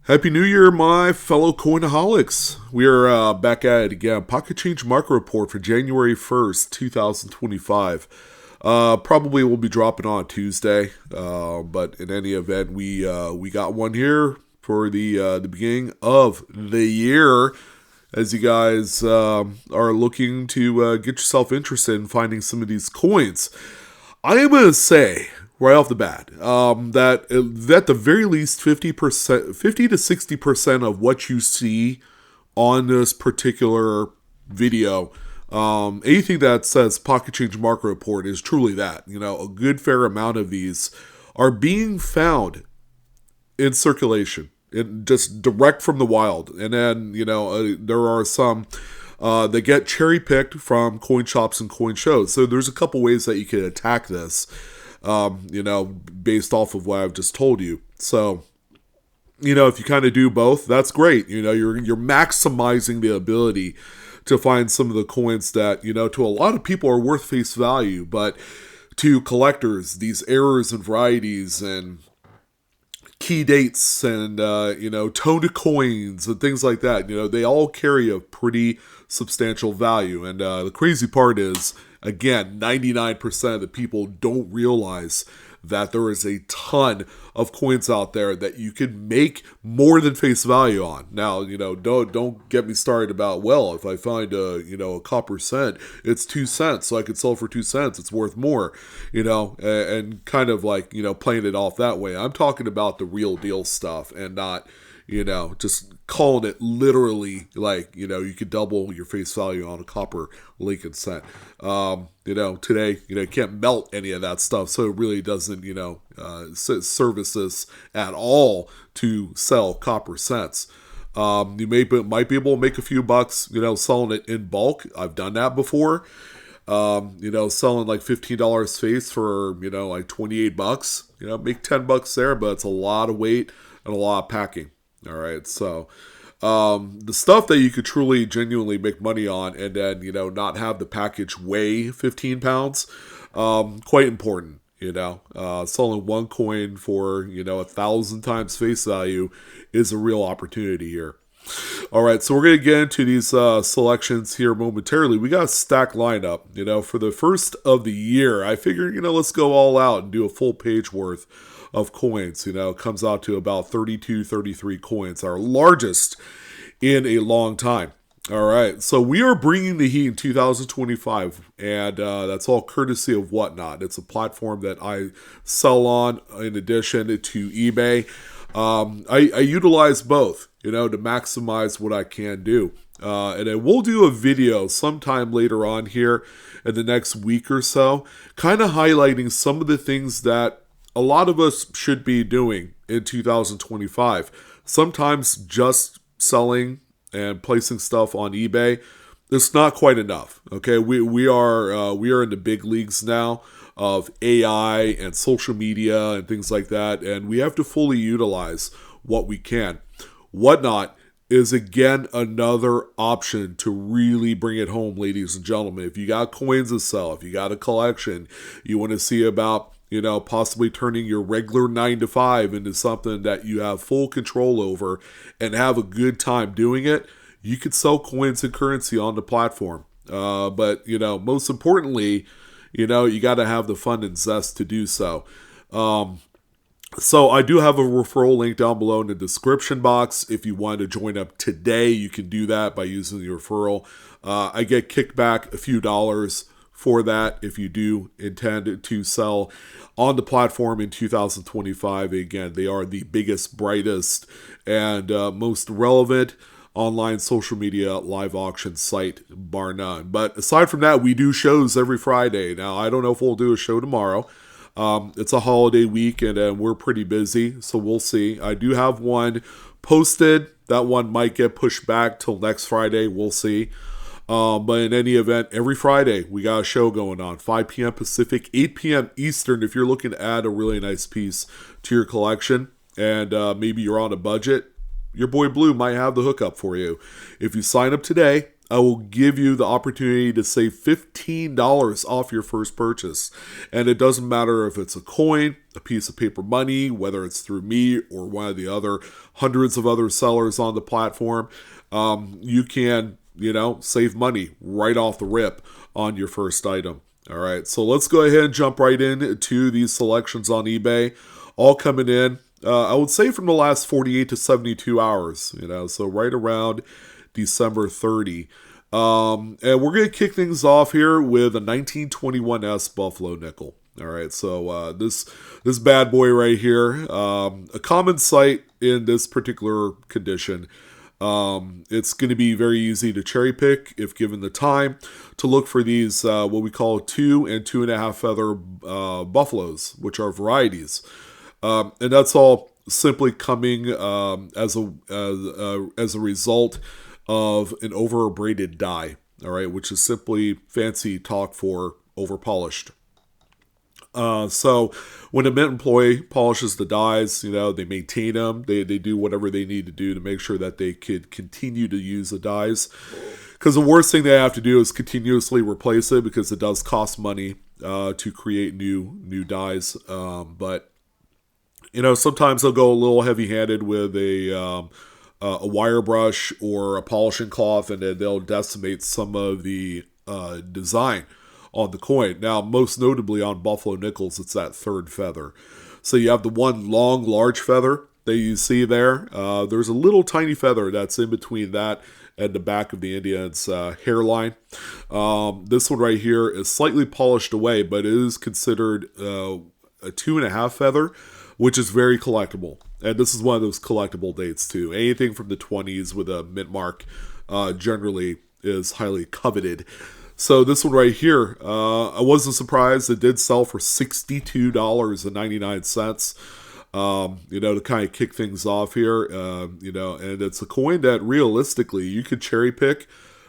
Happy New Year, my fellow coinaholics. We are back at it again. Pocket Change Market Report for January 1st, 2025. Probably will be dropping on Tuesday, but in any event, we got one here for the beginning of the year. As you guys are looking to get yourself interested in finding some of these coins, I am going to say right off the bat that at the very least 50% to 60% of what you see on this particular video, anything that says Pocket Change Market Report is truly that. You know, a good fair amount of these are being found in circulation, just direct from the wild. And then, there are some that get cherry picked from coin shops and coin shows. So there's a couple ways that you can attack this, based off of what I've just told you. So, if you kind of do both, that's great. You're maximizing the ability to find some of the coins that, to a lot of people are worth face value, but to collectors, these errors and varieties and key dates and, toned coins and things like that, they all carry a pretty substantial value. And the crazy part is, again, 99% of the people don't realize that there is a ton of coins out there that you can make more than face value on. Now, don't get me started about, well, if I find a copper cent, it's 2 cents, so I could sell for 2 cents, it's worth more, and kind of like, playing it off that way. I'm talking about the real deal stuff and not, just calling it literally like, you could double your face value on a copper Lincoln cent. Today, you can't melt any of that stuff, so it really doesn't, service this at all to sell copper cents. You might be able to make a few bucks, selling it in bulk. I've done that before. Selling like $15 face for, like $28, make $10 there, but it's a lot of weight and a lot of packing. All right. So, the stuff that you could truly genuinely make money on and then, not have the package weigh 15 pounds, quite important, selling one coin for, 1,000 times face value is a real opportunity here. All right, so we're going to get into these selections here momentarily. We got a stacked lineup, for the first of the year. I figured, let's go all out and do a full page worth of coins. It comes out to about 32, 33 coins, our largest in a long time. All right, so we are bringing the heat in 2025, and that's all courtesy of Whatnot. It's a platform that I sell on in addition to eBay. I utilize both, to maximize what I can do. And I will do a video sometime later on here in the next week or so, kind of highlighting some of the things that a lot of us should be doing in 2025. Sometimes just selling and placing stuff on eBay, it's not quite enough. Okay, we are in the big leagues now of AI and social media and things like that, and we have to fully utilize what we can. Whatnot is again another option to really bring it home, ladies and gentlemen. If you got coins to sell, if you got a collection, you want to see about possibly turning your regular 9 to 5 into something that you have full control over and have a good time doing it, you could sell coins and currency on the platform. But most importantly, you got to have the fun and zest to do so. So I do have a referral link down below in the description box. If you want to join up today, you can do that by using the referral. I get kickback a few dollars for that if you do intend to sell on the platform in 2025. Again, they are the biggest, brightest, and most relevant online social media live auction site, bar none. But aside from that, we do shows every Friday. Now, I don't know if we'll do a show tomorrow. It's a holiday week, and we're pretty busy, so we'll see. I do have one posted. That one might get pushed back till next Friday. We'll see. But in any event, every Friday, we got a show going on. 5 p.m. Pacific, 8 p.m. Eastern. If you're looking to add a really nice piece to your collection, and maybe you're on a budget, your boy Blue might have the hookup for you. If you sign up today, I will give you the opportunity to save $15 off your first purchase. And it doesn't matter if it's a coin, a piece of paper money, whether it's through me or one of the other hundreds of other sellers on the platform. You can, save money right off the rip on your first item. All right, so let's go ahead and jump right into these selections on eBay, all coming in, I would say from the last 48 to 72 hours, so right around December 30. And we're going to kick things off here with a 1921S Buffalo nickel. All right, so this bad boy right here, a common sight in this particular condition. It's going to be very easy to cherry pick if given the time to look for these what we call 2 and 2.5 feather buffaloes, which are varieties, and that's all simply coming as a result of an over braided die. All right, which is simply fancy talk for over polished. So when a mint employee polishes the dies, they maintain them. They do whatever they need to do to make sure that they could continue to use the dies. Because the worst thing they have to do is continuously replace it, because it does cost money to create new dies. But sometimes they'll go a little heavy-handed with a wire brush or a polishing cloth, and then they'll decimate some of the design on the coin. Now, most notably on Buffalo nickels, it's that third feather. So you have the one long, large feather that you see there. There's a little tiny feather that's in between that and the back of the Indian's hairline. This one right here is slightly polished away, but it is considered a 2.5 feather, which is very collectible. And this is one of those collectible dates too. Anything from the 20s with a mint mark generally is highly coveted. So this one right here, I wasn't surprised. It did sell for $62.99, to kind of kick things off here, and it's a coin that realistically you could cherry pick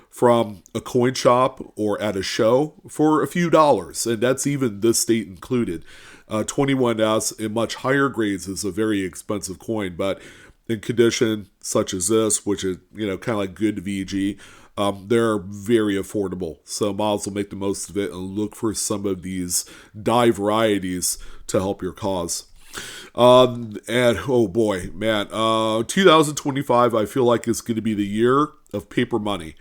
from a coin shop or at a show for a few dollars, and that's even this date included. 21S in much higher grades is a very expensive coin, but in condition such as this, which is, kind of like good VG, they're very affordable. So might as well make the most of it and look for some of these die varieties to help your cause. And oh boy, man, 2025 I feel like is going to be the year of paper money.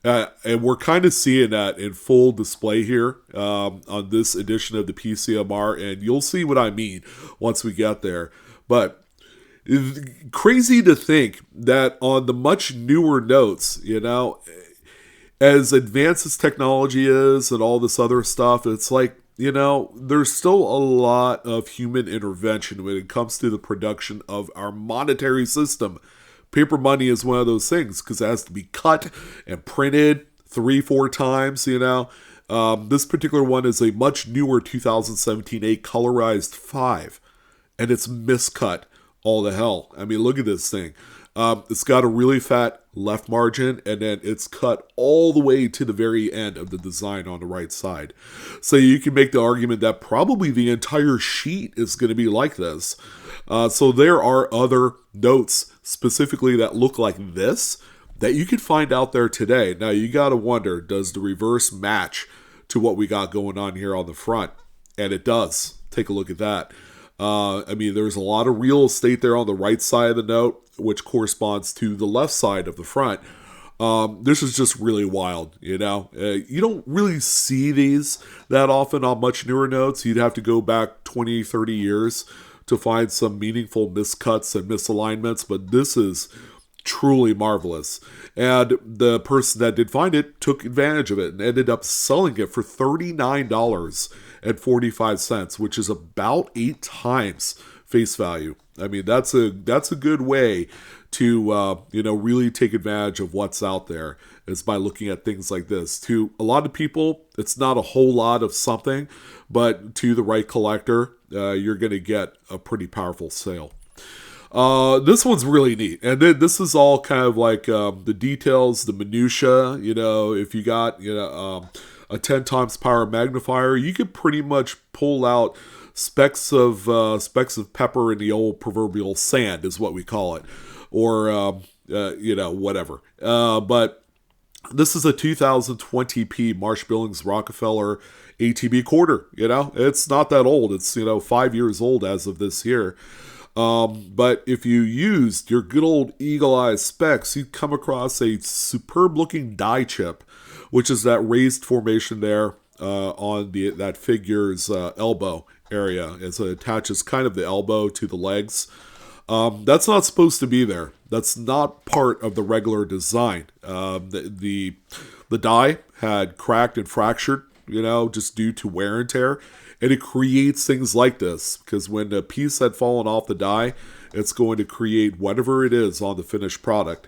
And we're kind of seeing that in full display here on this edition of the PCMR, and you'll see what I mean once we get there. But crazy to think that on the much newer notes, as advanced as technology is and all this other stuff, it's like, there's still a lot of human intervention when it comes to the production of our monetary system. Paper money is one of those things because it has to be cut and printed 3-4 times, This particular one is a much newer 2017 A colorized 5, and it's miscut all the hell. I mean, look at this thing. It's got a really fat left margin, and then it's cut all the way to the very end of the design on the right side. So you can make the argument that probably the entire sheet is going to be like this. So there are other notes specifically that look like this that you could find out there today. Now you got to wonder, does the reverse match to what we got going on here on the front? And it does. Take a look at that. There's a lot of real estate there on the right side of the note, which corresponds to the left side of the front. This is just really wild, you don't really see these that often on much newer notes. You'd have to go back 20, 30 years to find some meaningful miscuts and misalignments, but this is truly marvelous. And the person that did find it took advantage of it and ended up selling it for $39.45, which is about 8 times face value. I mean, that's a good way to really take advantage of what's out there, is by looking at things like this. To a lot of people, it's not a whole lot of something, but to the right collector, you're going to get a pretty powerful sale. This one's really neat, and this is all kind of like the details, the minutia. If you got a 10 times power magnifier, you could pretty much pull out specks of pepper in the old proverbial sand, is what we call it, or whatever. But This is a 2020p Marsh Billings Rockefeller ATB quarter. It's not that old. It's 5 years old as of this year. But if you used your good old eagle eye specs, you'd come across a superb looking die chip, which is that raised formation there on that figure's elbow area. As it attaches kind of the elbow to the legs. That's not supposed to be there. That's not part of the regular design. The die had cracked and fractured, just due to wear and tear. And it creates things like this, because when a piece had fallen off the die, it's going to create whatever it is on the finished product.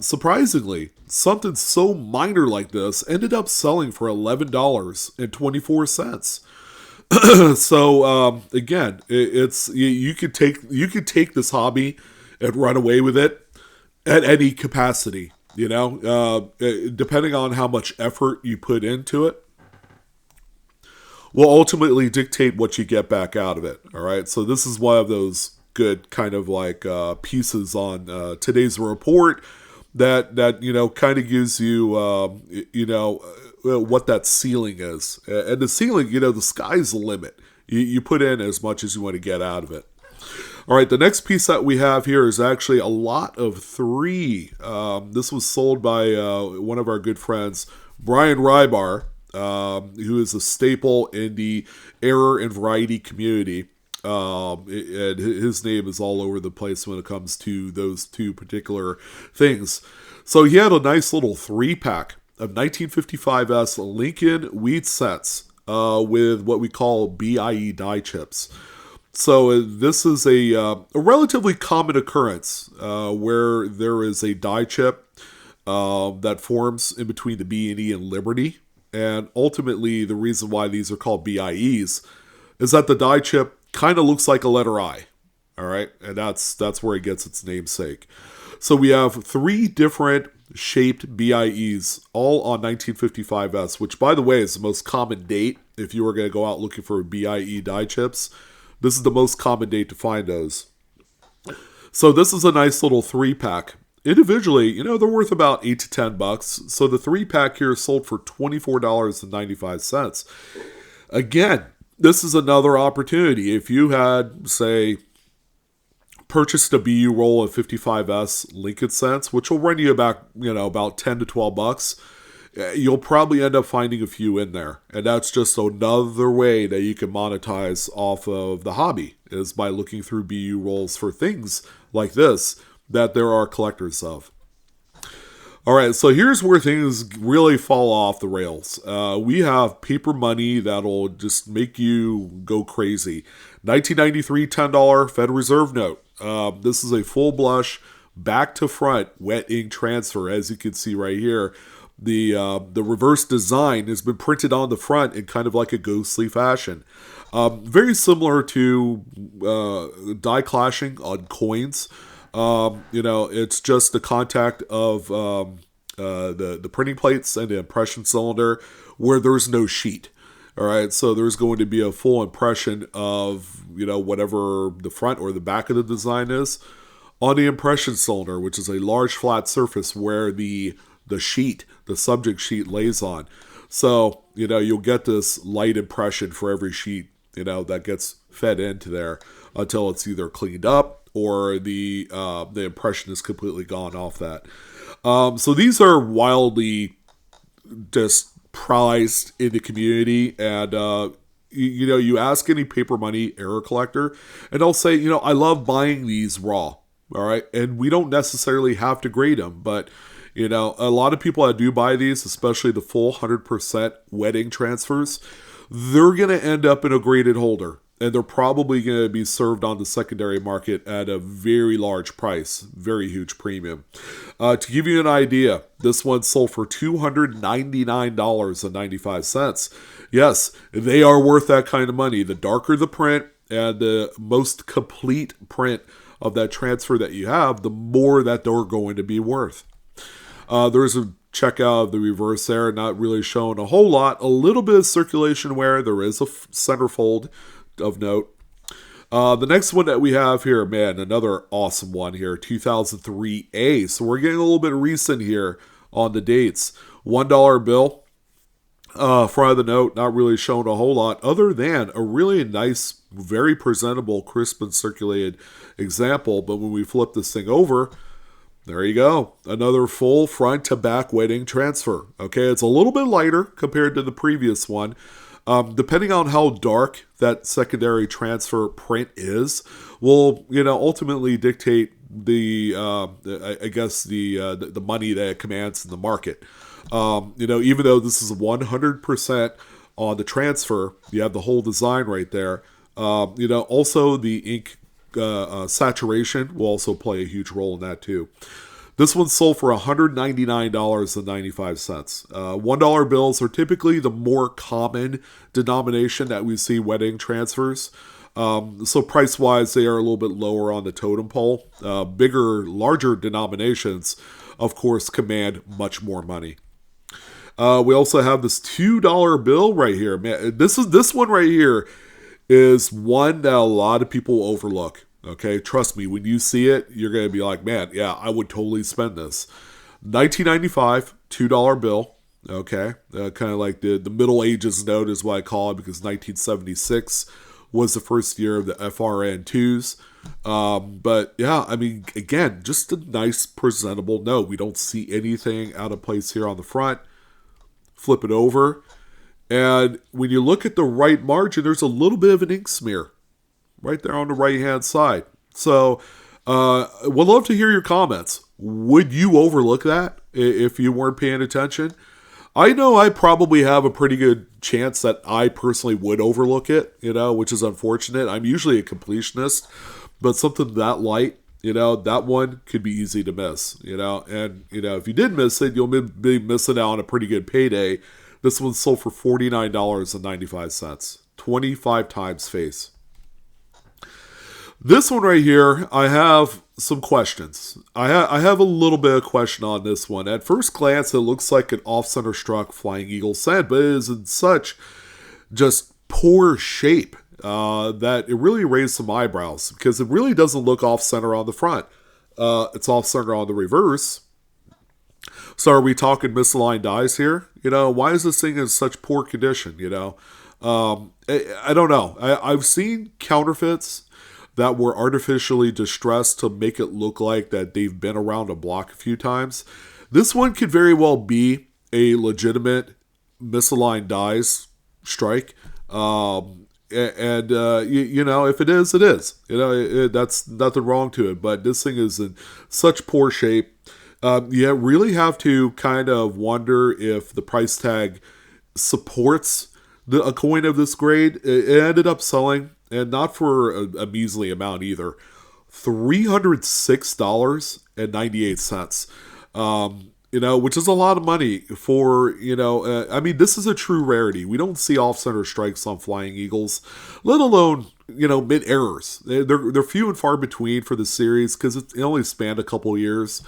Surprisingly, something so minor like this ended up selling for $11.24. So again, it's you could take this hobby and run away with it at any capacity. Depending on how much effort you put into it, will ultimately dictate what you get back out of it. All right, so this is one of those good kind of like pieces on today's report that kind of gives you what that ceiling is. And the ceiling, the sky's the limit. You put in as much as you want to get out of it. All right, the next piece that we have here is actually a lot of three. This was sold by one of our good friends, Brian Rybar, who is a staple in the error and variety community. And his name is all over the place when it comes to those two particular things. So he had a nice little 3-pack of 1955S Lincoln wheat sets with what we call BIE die chips. So this is a relatively common occurrence where there is a die chip that forms in between the B and E and Liberty. And ultimately, the reason why these are called BIEs is that the die chip kind of looks like a letter I. All right, and that's where it gets its namesake. So we have 3 different shaped BIEs, all on 1955S, which, by the way, is the most common date. If you were going to go out looking for BIE die chips, this is the most common date to find those. So this is a nice little 3-pack. Individually, they're worth about $8 to $10. So the 3-pack here sold for $24.95. Again, this is another opportunity. If you had, say, purchased a BU roll of 55S Lincoln cents, which will run you about 10 to $12, you'll probably end up finding a few in there. And that's just another way that you can monetize off of the hobby, is by looking through BU rolls for things like this that there are collectors of. All right, so here's where things really fall off the rails. We have paper money that'll just make you go crazy. 1993 $10 Federal Reserve note. This is a full blush, back to front, wet ink transfer. As you can see right here, the reverse design has been printed on the front in kind of like a ghostly fashion. Very similar to die clashing on coins. It's just the contact of the printing plates and the impression cylinder where there's no sheet. All right, so there's going to be a full impression of, whatever the front or the back of the design is on the impression cylinder, which is a large flat surface where the sheet, the subject sheet, lays on. So, you'll get this light impression for every sheet, that gets fed into there until it's either cleaned up or the impression is completely gone off that. So these are wildly just prized in the community, and you ask any paper money error collector, and they'll say, I love buying these raw. All right, and we don't necessarily have to grade them, but a lot of people that do buy these, especially the full 100% wet ink transfers, they're going to end up in a graded holder. And they're probably going to be served on the secondary market at a very large price, very huge premium. To give you an idea, this one sold for $299.95. Yes, they are worth that kind of money. The darker the print and the most complete print of that transfer that you have, the more that they're going to be worth. There's a checkout of the reverse there, not really showing a whole lot. A little bit of circulation wear. There is a centerfold of note. The next one that we have here, man, another awesome one here, 2003A. So we're getting a little bit recent here on the dates. $1 bill, front of the note, not really showing a whole lot other than a really nice, very presentable, crisp and circulated example. But when we flip this thing over, there you go. Another full front to back wedding transfer. Okay, it's a little bit lighter compared to the previous one. Depending on how dark that secondary transfer print is, will ultimately dictate the the money that it commands in the market. Even though this is 100% on the transfer, you have the whole design right there. Also the ink saturation will also play a huge role in that too. This one sold for $199.95. $1 bills are typically the more common denomination that we see wedding transfers. So price-wise, they are a little bit lower on the totem pole. Bigger, larger denominations, of course, command much more money. We also have this $2 bill right here. Man, this one right here is one that a lot of people overlook. Okay, trust me, when you see it, you're going to be like, man, yeah, I would totally spend this. 1995, $2 bill. Okay, kind of like the Middle Ages note is what I call it, because 1976 was the first year of the FRN 2s. But yeah, I mean, again, just a nice, presentable note. We don't see anything out of place here on the front. Flip it over. And when you look at the right margin, there's a little bit of an ink smear right there on the right-hand side. So, would love to hear your comments. Would you overlook that if you weren't paying attention? I know I probably have a pretty good chance that I personally would overlook it, which is unfortunate. I'm usually a completionist, but something that light, that one could be easy to miss, And, if you did miss it, you'll be missing out on a pretty good payday. This one sold for $49.95. 25 times face. This one right here, I have some questions. I have a little bit of question on this one. At first glance, it looks like an off-center struck Flying Eagle cent, but it is in such just poor shape that it really raised some eyebrows, because it really doesn't look off-center on the front. It's off-center on the reverse. So are we talking misaligned dies here? Why is this thing in such poor condition? I don't know. I've seen counterfeits that were artificially distressed to make it look like that they've been around a block a few times. This one could very well be a legitimate misaligned dies strike. If it is, it is. That's nothing wrong to it. But this thing is in such poor shape. You really have to kind of wonder if the price tag supports a coin of this grade. It ended up selling, and not for a measly amount either, $306.98. Which is a lot of money for, this is a true rarity. We don't see off-center strikes on Flying Eagles, let alone, mid-errors. They're few and far between for the series because it only spanned a couple years.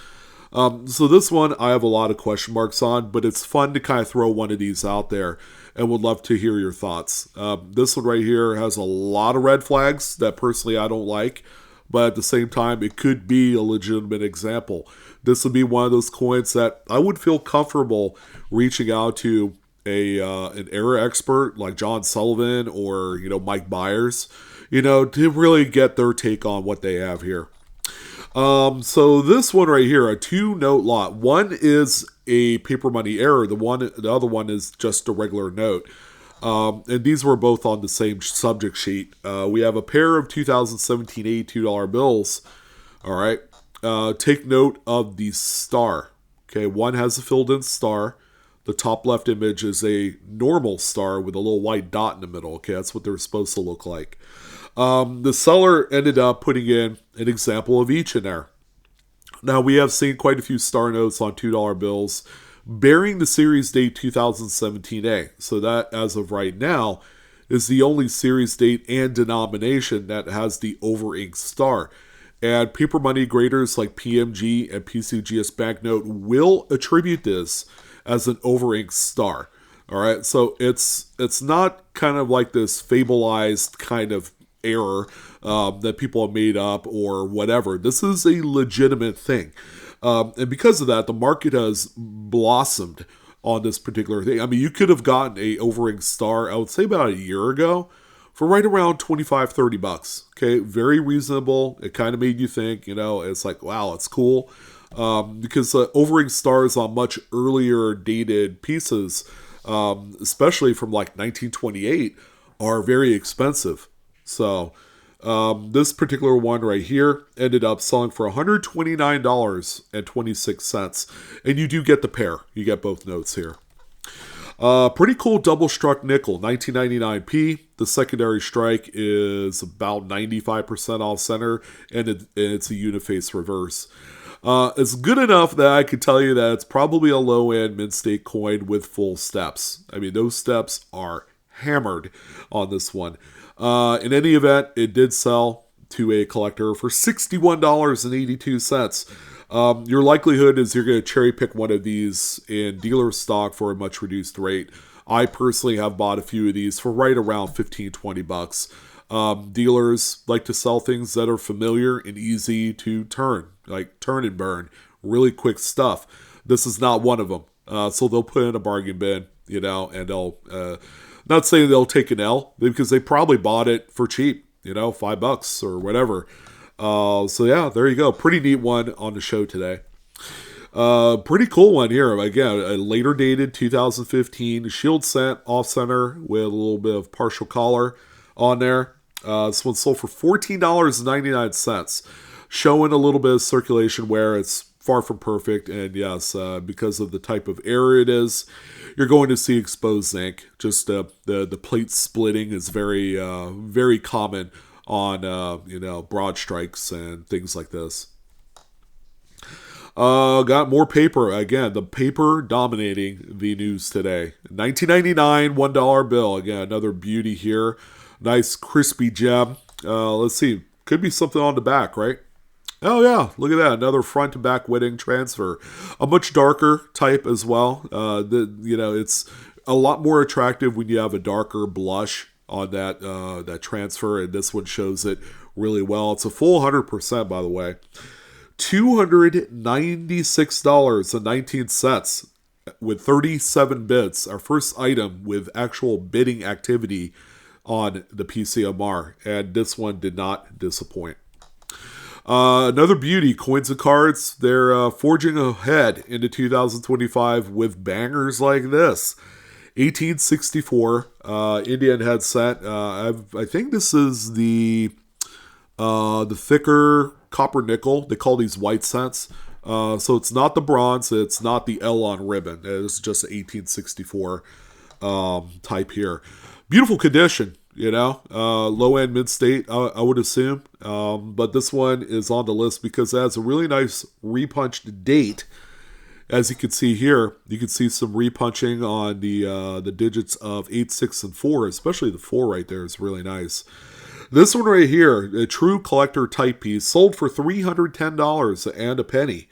So this one I have a lot of question marks on, but it's fun to kind of throw one of these out there and would love to hear your thoughts. This one right here has a lot of red flags that personally I don't like, but at the same time, it could be a legitimate example. This would be one of those coins that I would feel comfortable reaching out to an error expert like John Sullivan or, Mike Byers, to really get their take on what they have here. So this one right here, a 2-note lot. One is a paper money error. The other one is just a regular note. And these were both on the same subject sheet. We have a pair of 2017 $82 bills. All right. Take note of the star. Okay. One has a filled in star. The top left image is a normal star with a little white dot in the middle. Okay. That's what they're supposed to look like. The seller ended up putting in an example of each in there. Now, we have seen quite a few star notes on $2 bills bearing the series date 2017A. So that, as of right now, is the only series date and denomination that has the over-inked star. And paper money graders like PMG and PCGS Banknote will attribute this as an over-inked star. All right, so it's not kind of like this fableized kind of error that people have made up or whatever. This is a legitimate thing. And because of that, the market has blossomed on this particular thing. I mean, you could have gotten a O-ring star, I would say about a year ago, for right around 25, $30. Okay, very reasonable. It kind of made you think, it's like, wow, it's cool. Because O-ring stars on much earlier dated pieces, especially from like 1928, are very expensive. So this particular one right here ended up selling for $129.26. And you do get the pair. You get both notes here. Pretty cool double struck nickel, 1999p. The secondary strike is about 95% off center, and it's a uniface reverse. It's good enough that I can tell you that it's probably a low-end mint-state coin with full steps. I mean, those steps are hammered on this one. In any event, it did sell to a collector for $61.82. Your likelihood is you're going to cherry pick one of these in dealer stock for a much reduced rate. I personally have bought a few of these for right around $15-20. Dealers like to sell things that are familiar and easy to turn, like turn and burn, really quick stuff. This is not one of them. So they'll put in a bargain bin, and they'll, not saying they'll take an L, because they probably bought it for cheap, $5 or whatever. So yeah, there you go. Pretty neat one on the show today. Pretty cool one here. Again, a later dated 2015 shield cent off center with a little bit of partial collar on there. This one sold for $14.99, showing a little bit of circulation wear. It's far from perfect, and yes, because of the type of error it is, you're going to see exposed zinc. Just the plate splitting is very very common on broad strikes and things like this. Got more paper. Again, the paper dominating the news today. 1999 $1 bill. Again, another beauty here. Nice crispy gem. Let's see. Could be something on the back, right? Oh yeah, look at that. Another front to back wedding transfer. A much darker type as well. It's a lot more attractive when you have a darker blush on that transfer, and this one shows it really well. It's a full 100%, by the way. $296.19 with 37 bits. Our first item with actual bidding activity on the PCMR, and this one did not disappoint. Another beauty, coins and cards. They're forging ahead into 2025 with bangers like this. 1864 Indian head set. I think this is the thicker copper nickel. They call these white cents. So it's not the bronze. It's not the L on ribbon. It's just 1864 type here. Beautiful condition. Low end mid state, I would assume. But this one is on the list because it has a really nice repunched date. As you can see here, you can see some repunching on the digits of 8, 6, and 4, especially the 4 right there is really nice. This one right here, a true collector type piece, sold for $310 and a penny.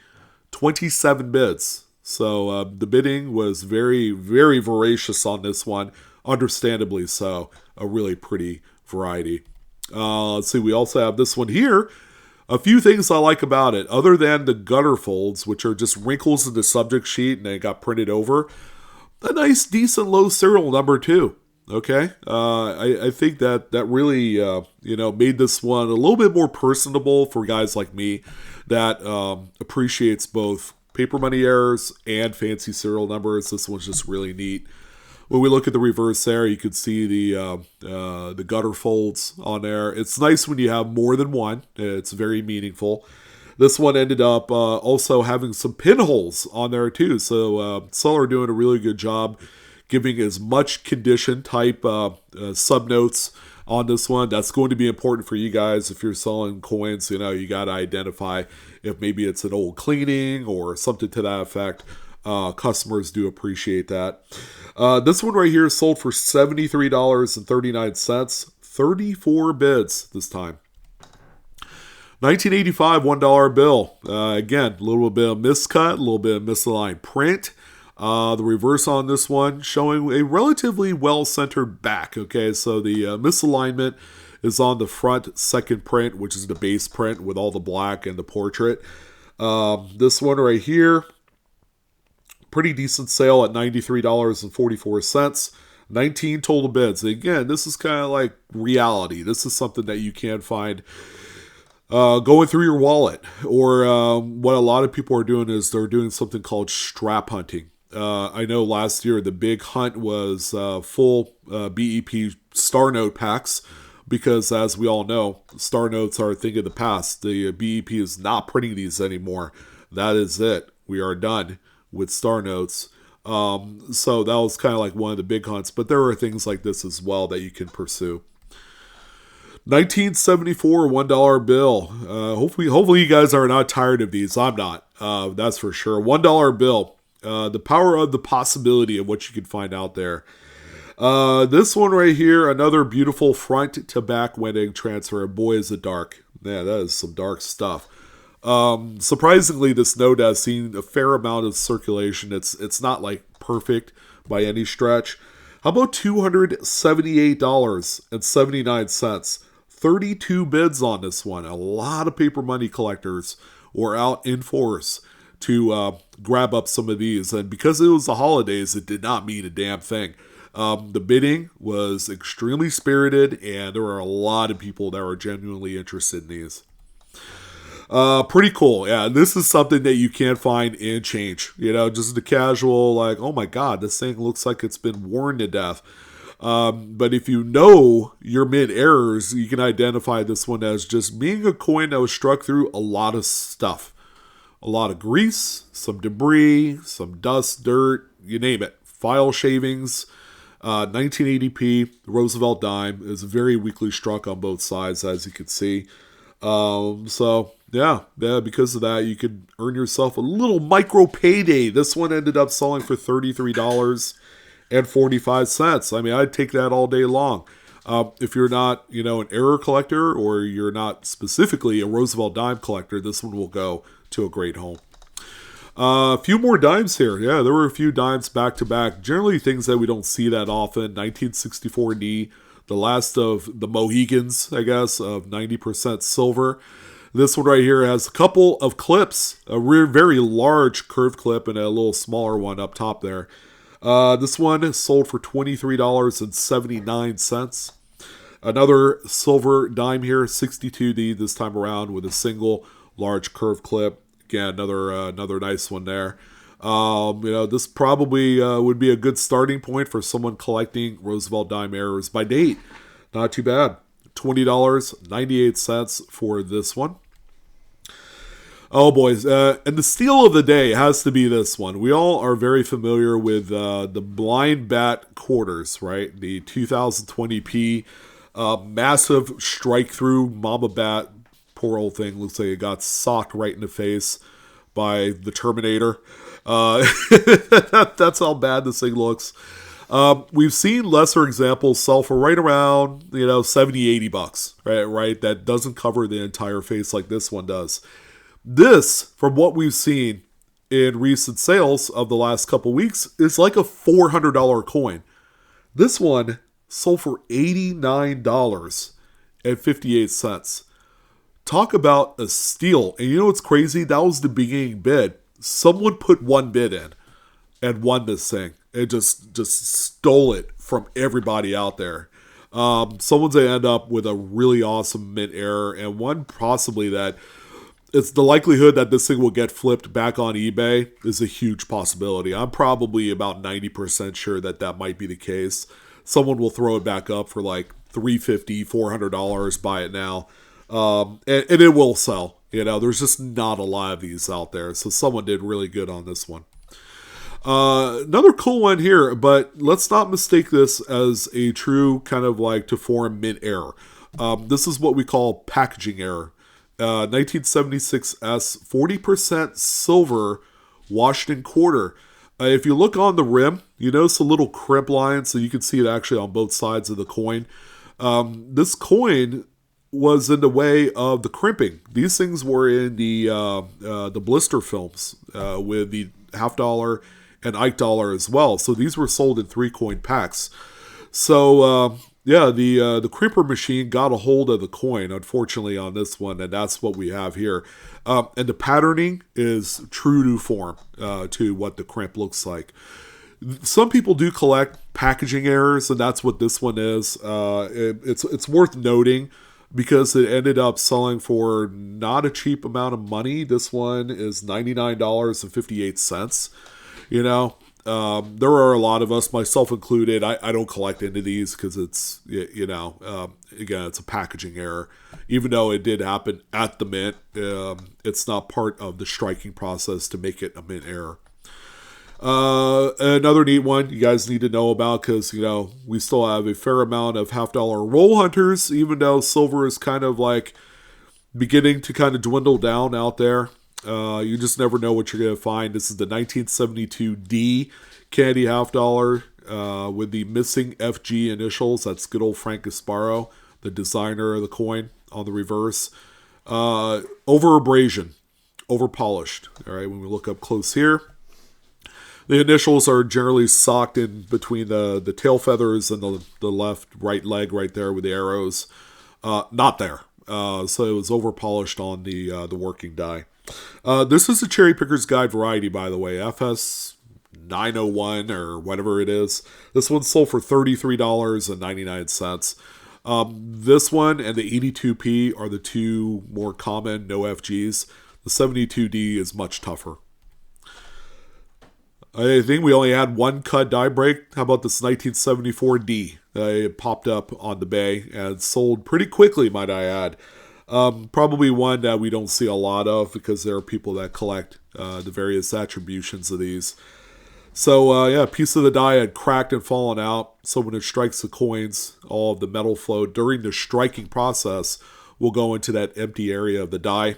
27 bids. So the bidding was very, very voracious on this one. Understandably so. A really pretty variety. Let's see, we also have this one here. A few things I like about it, other than the gutter folds, which are just wrinkles in the subject sheet and they got printed over. A nice, decent low serial number too. Okay, I think that really made this one a little bit more personable for guys like me that appreciates both paper money errors and fancy serial numbers. This one's just really neat. When we look at the reverse there, you can see the gutter folds on there. It's nice when you have more than one. It's very meaningful. This one ended up also having some pinholes on there too. So seller doing a really good job giving as much condition type sub-notes on this one. That's going to be important for you guys if you're selling coins. You got to identify if maybe it's an old cleaning or something to that effect. Customers do appreciate that. This one right here sold for $73.39. 34 bids this time. 1985 $1 bill. Again, a little bit of miscut, a little bit of misaligned print. The reverse on this one showing a relatively well-centered back. Okay, so the misalignment is on the front second print, which is the base print with all the black and the portrait. This one right here, pretty decent sale at $93.44. 19 total bids. Again, this is kind of like reality. This is something that you can find going through your wallet. Or what a lot of people are doing is they're doing something called strap hunting. I know last year the big hunt was full BEP Star Note packs because, as we all know, Star Notes are a thing of the past. The BEP is not printing these anymore. That is it. We are done with Star Notes. So that was kind of like one of the big hunts, but there are things like this as well that you can pursue. 1974 $1 bill. Hopefully you guys are not tired of these. I'm not. That's for sure. $1 bill. The power of the possibility of what you can find out there. This one right here, another beautiful front to back wedding transfer. Boy, is it dark. Yeah, that is some dark stuff. Surprisingly, this note has seen a fair amount of circulation. It's not like perfect by any stretch. How about $278.79? 32 bids on this one. A lot of paper money collectors were out in force to grab up some of these. And because it was the holidays, it did not mean a damn thing. The bidding was extremely spirited, and there were a lot of people that were genuinely interested in these. Pretty cool. Yeah, this is something that you can't find in change. Just the casual, like, oh my god, this thing looks like it's been worn to death. But if you know your mid errors, you can identify this one as just being a coin that was struck through a lot of stuff. A lot of grease, some debris, some dust, dirt, you name it. File shavings. 1980p Roosevelt dime is very weakly struck on both sides, as you can see. Yeah, because of that, you could earn yourself a little micro payday. This one ended up selling for $33.45. I mean, I'd take that all day long. If you're not, an error collector, or you're not specifically a Roosevelt dime collector, this one will go to a great home. A few more dimes here. Yeah, there were a few dimes back to back. Generally things that we don't see that often. 1964D, the last of the Mohegans, I guess, of 90% silver. This one right here has a couple of clips, a very large curved clip and a little smaller one up top there. This one sold for $23.79. Another silver dime here, 62D this time around with a single large curved clip. Again, another nice one there. This probably would be a good starting point for someone collecting Roosevelt dime errors by date. Not too bad. $20.98 for this one. Oh, boys. And the steal of the day has to be this one. We all are very familiar with the blind bat quarters, right? The 2020p massive strike-through mama bat. Poor old thing. Looks like it got socked right in the face by the Terminator. That's how bad this thing looks. We've seen lesser examples sell for right around, $70-$80, right? That doesn't cover the entire face like this one does. This, from what we've seen in recent sales of the last couple weeks, is like a $400 coin. This one sold for $89.58. Talk about a steal. And you know what's crazy? That was the beginning bid. Someone put one bid in and won this thing. It just stole it from everybody out there. Someone's going to end up with a really awesome mint error, and one possibly that it's the likelihood that this thing will get flipped back on eBay is a huge possibility. I'm probably about 90% sure that might be the case. Someone will throw it back up for like $350, $400, buy it now. And it will sell. There's just not a lot of these out there. So someone did really good on this one. Another cool one here, but let's not mistake this as a true kind of like to form mint error. This is what we call packaging error. 1976S, 40% silver Washington quarter. If you look on the rim, you notice a little crimp line, so you can see it actually on both sides of the coin. This coin was in the way of the crimping. These things were in the blister films with the $50 and Ike dollar as well. So these were sold in 3-coin packs. So Yeah, the creeper machine got a hold of the coin, unfortunately, on this one, and that's what we have here. And the patterning is true to form, to what the crimp looks like. Some people do collect packaging errors, and that's what this one is. It's worth noting because it ended up selling for not a cheap amount of money. This one is $99.58. You know, there are a lot of us, myself included. I don't collect into these because it's, again, it's a packaging error. Even though it did happen at the mint, it's not part of the striking process to make it a mint error. Another neat one you guys need to know about because, we still have a fair amount of $50 roll hunters, even though silver is kind of like beginning to kind of dwindle down out there. You just never know what you're going to find. This is the 1972D candy $50 with the missing FG initials. That's good old Frank Gasparo, the designer of the coin, on the reverse. Over abrasion, over polished. All right, when we look up close here, the initials are generally socked in between the tail feathers and the left right leg right there with the arrows. Not there. So it was over polished on the working die. This is a Cherry Picker's Guide variety, by the way, FS 901 or whatever it is. This one sold for $33.99. This one and the 82P are the two more common no FGs. The 72D is much tougher. I think we only had one cut die break. How about this 1974D? It popped up on the bay and sold pretty quickly, might I add. Probably one that we don't see a lot of because there are people that collect the various attributions of these. So, a piece of the die had cracked and fallen out. So when it strikes the coins, all of the metal flow during the striking process will go into that empty area of the die,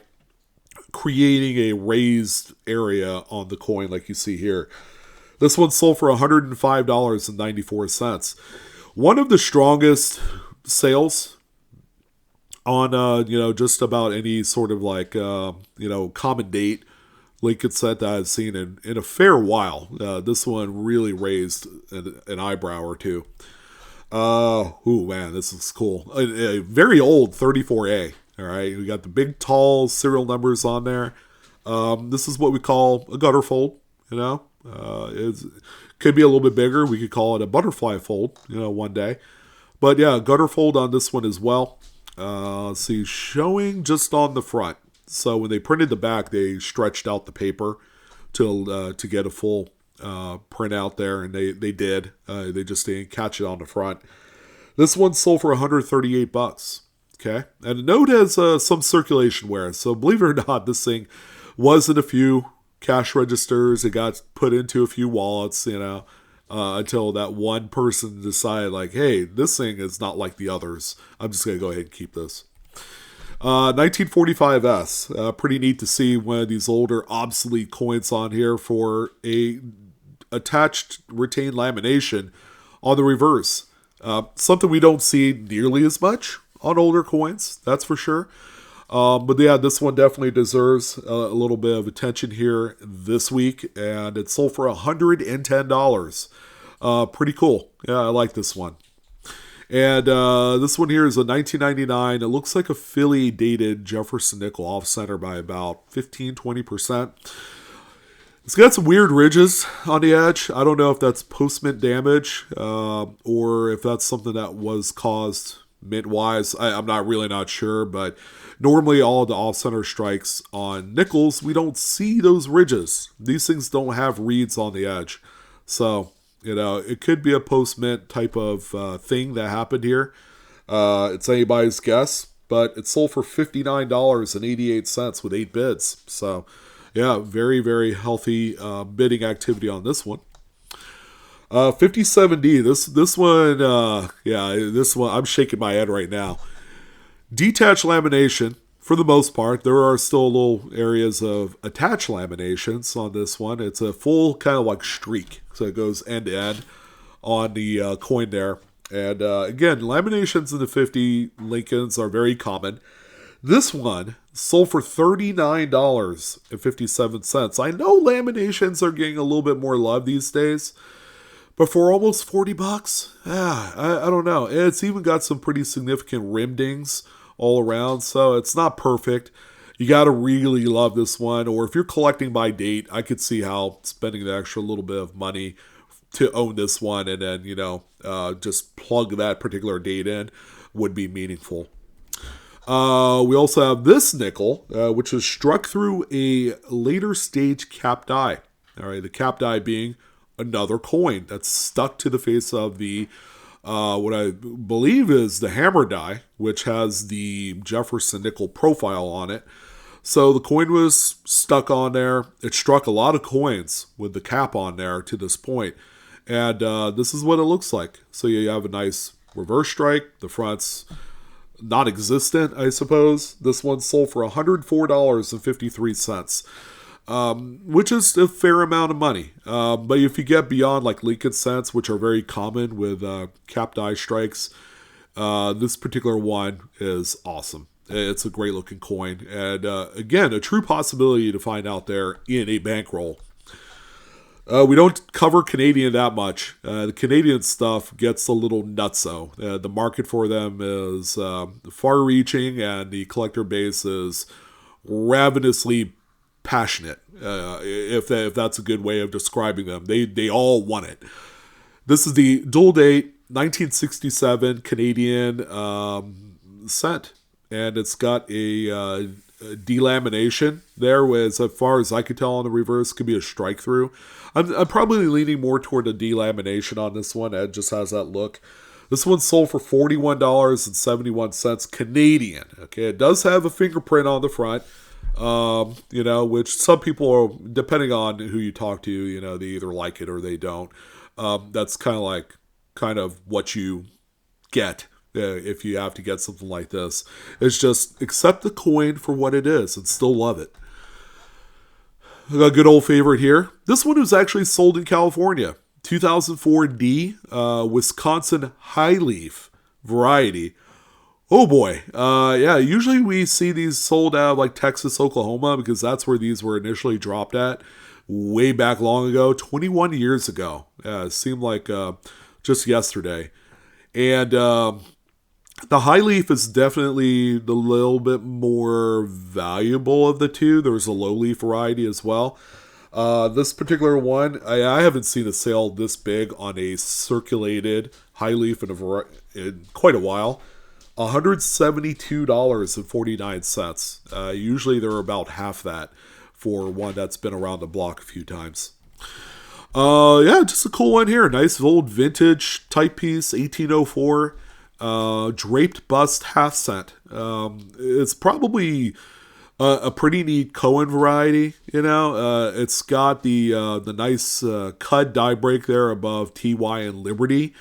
creating a raised area on the coin like you see here. This one sold for $105.94. One of the strongest sales on, just about any sort of like, common date Lincoln set that I've seen in a fair while. This one really raised an eyebrow or two. Man, this is cool. A very old 34A. All right, we got the big, tall serial numbers on there. This is what we call a gutter fold. It could be a little bit bigger. We could call it a butterfly fold. One day. But yeah, gutter fold on this one as well. See, showing just on the front. So when they printed the back, they stretched out the paper to get a full print out there, and they did. They just didn't catch it on the front. This one sold for $138. Okay, and the note has some circulation wear. So believe it or not, this thing was in a few cash registers. It got put into a few wallets, until that one person decided, like, hey, this thing is not like the others. I'm just going to go ahead and keep this. 1945S. Pretty neat to see one of these older obsolete coins on here for a attached retained lamination on the reverse. Something we don't see nearly as much on older coins, that's for sure. But yeah, this one definitely deserves a little bit of attention here this week, and it sold for $110. Pretty cool. Yeah, I like this one. And this one here is a 1999. It looks like a Philly dated Jefferson nickel, off center by about 15-20%. It's got some weird ridges on the edge. I don't know if that's post-mint damage or if that's something that was caused mint-wise. I'm really not sure, but normally all of the off-center strikes on nickels, we don't see those ridges. These things don't have reeds on the edge. So, it could be a post-mint type of thing that happened here. It's anybody's guess, but it sold for $59.88 with 8 bids. So, yeah, very, very healthy bidding activity on this one. 57D, this one, I'm shaking my head right now. Detached lamination, for the most part. There are still little areas of attached laminations on this one. It's a full kind of like streak, so it goes end to end on the coin there. And again, laminations in the 50 Lincolns are very common. This one sold for $39.57. I know laminations are getting a little bit more love these days, But for almost $40, I don't know. It's even got some pretty significant rim dings all around, so it's not perfect. You got to really love this one. Or if you're collecting by date, I could see how spending the extra little bit of money to own this one and then, just plug that particular date in would be meaningful. We also have this nickel, which is struck through a later stage capped die. All right, the capped die being another coin that's stuck to the face of the what I believe is the hammer die, which has the Jefferson nickel profile on it. So the coin was stuck on there. It struck a lot of coins with the cap on there to this point. And this is what it looks like. So you have a nice reverse strike. The front's non-existent, I suppose. This one sold for $104.53. Which is a fair amount of money. But if you get beyond like Lincoln cents, which are very common with capped die strikes, this particular one is awesome. It's a great looking coin. And again, a true possibility to find out there in a bankroll. We don't cover Canadian that much. The Canadian stuff gets a little nutso. The market for them is far-reaching, and the collector base is ravenously passionate, if that's a good way of describing them. They all want it. This is the dual date 1967 Canadian cent, and it's got a delamination there, as far as I could tell on the reverse, could be a strike through. I'm probably leaning more toward a delamination on this one. It just has that look. This one sold for $41.71 Canadian. Okay, it does have a fingerprint on the front. Which some people are, depending on who you talk to, they either like it or they don't. That's kind of what you get if you have to get something like this. It's just accept the coin for what it is and still love it. A good old favorite here. This one was actually sold in California. 2004 D, Wisconsin High Leaf variety. Oh boy. Usually we see these sold out of like Texas, Oklahoma, because that's where these were initially dropped at way back long ago, 21 years ago. It seemed like just yesterday. And the high leaf is definitely the little bit more valuable of the two. There's a low leaf variety as well. This particular one, I haven't seen a sale this big on a circulated high leaf in quite a while. $172.49. Usually they're about half that for one that's been around the block a few times. Just a cool one here. Nice old vintage type piece, 1804. Draped bust half cent. It's probably a pretty neat Cohen variety. It's got the nice Cud die break there above TY and Liberty.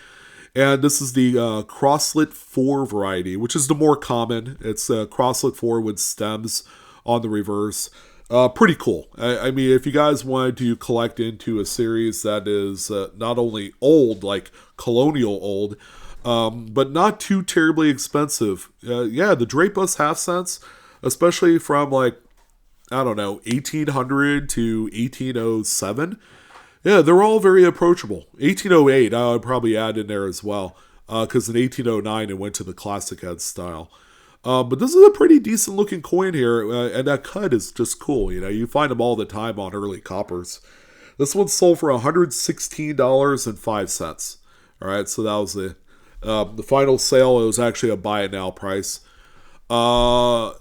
And this is the Crosslet 4 variety, which is the more common. It's Crosslet 4 with stems on the reverse. Pretty cool. I mean, if you guys wanted to collect into a series that is not only old, like colonial old, but not too terribly expensive. The Drape Bus half cents, especially from 1800 to 1807. Yeah, they're all very approachable. 1808, I would probably add in there as well, because in 1809 it went to the classic head style. But this is a pretty decent looking coin here, and that cut is just cool. You find them all the time on early coppers. This one sold for $116.05. All right, so that was the final sale. It was actually a buy it now price. This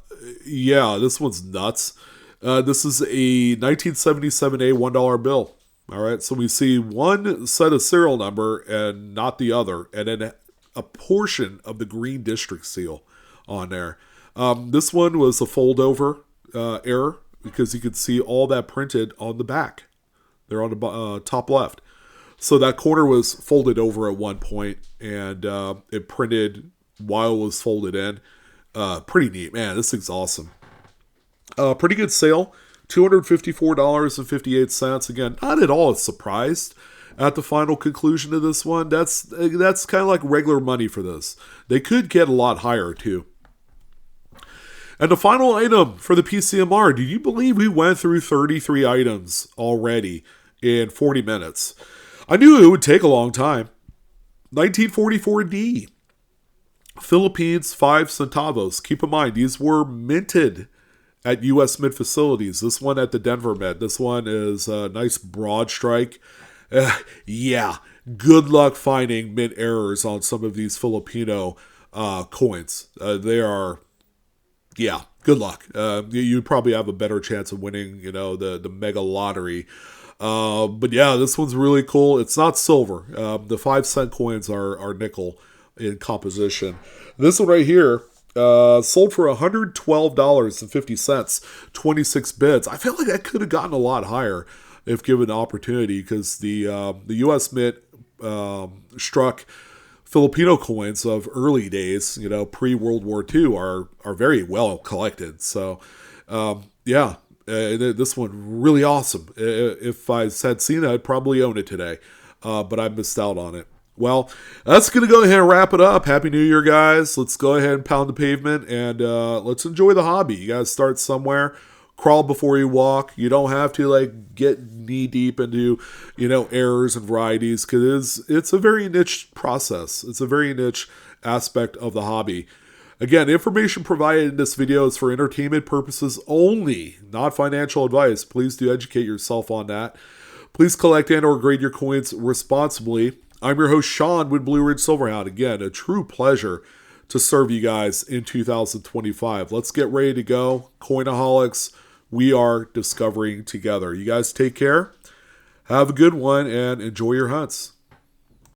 one's nuts. This is a 1977 $1 bill. All right, so we see one set of serial number and not the other, and then a portion of the green district seal on there. This one was a fold over error because you could see all that printed on the back. They're on the top left. So that corner was folded over at one point, and it printed while it was folded in. Pretty neat, man. This thing's awesome. Pretty good sale. $254.58. Again, not at all surprised at the final conclusion of this one. That's kind of like regular money for this. They could get a lot higher too. And the final item for the PCMR. Do you believe we went through 33 items already in 40 minutes? I knew it would take a long time. 1944D. Philippines 5 centavos. Keep in mind, these were minted at U.S. Mint facilities. This one at the Denver Mint. This one is a nice broad strike. Yeah, good luck finding mint errors on some of these Filipino coins. They are, yeah, good luck. You probably have a better chance of winning, the mega lottery. But yeah, this one's really cool. It's not silver. The 5 cent coins are nickel in composition. This one right here, sold for $112.50, 26 bids. I feel like I could have gotten a lot higher if given the opportunity, because the U.S. Mint struck Filipino coins of early days, pre-World War II, are very well collected. So, yeah, this one really awesome. If I had seen it, I'd probably own it today, but I missed out on it. Well, that's going to go ahead and wrap it up. Happy New Year, guys. Let's go ahead and pound the pavement, and let's enjoy the hobby. You got to start somewhere. Crawl before you walk. You don't have to get knee deep into, errors and varieties, because it's a very niche process. It's a very niche aspect of the hobby. Again, information provided in this video is for entertainment purposes only, not financial advice. Please do educate yourself on that. Please collect and or grade your coins responsibly. I'm your host, Sean, with Blue Ridge Silverhound. Again, a true pleasure to serve you guys in 2025. Let's get ready to go. Coinaholics, we are discovering together. You guys take care. Have a good one and enjoy your hunts.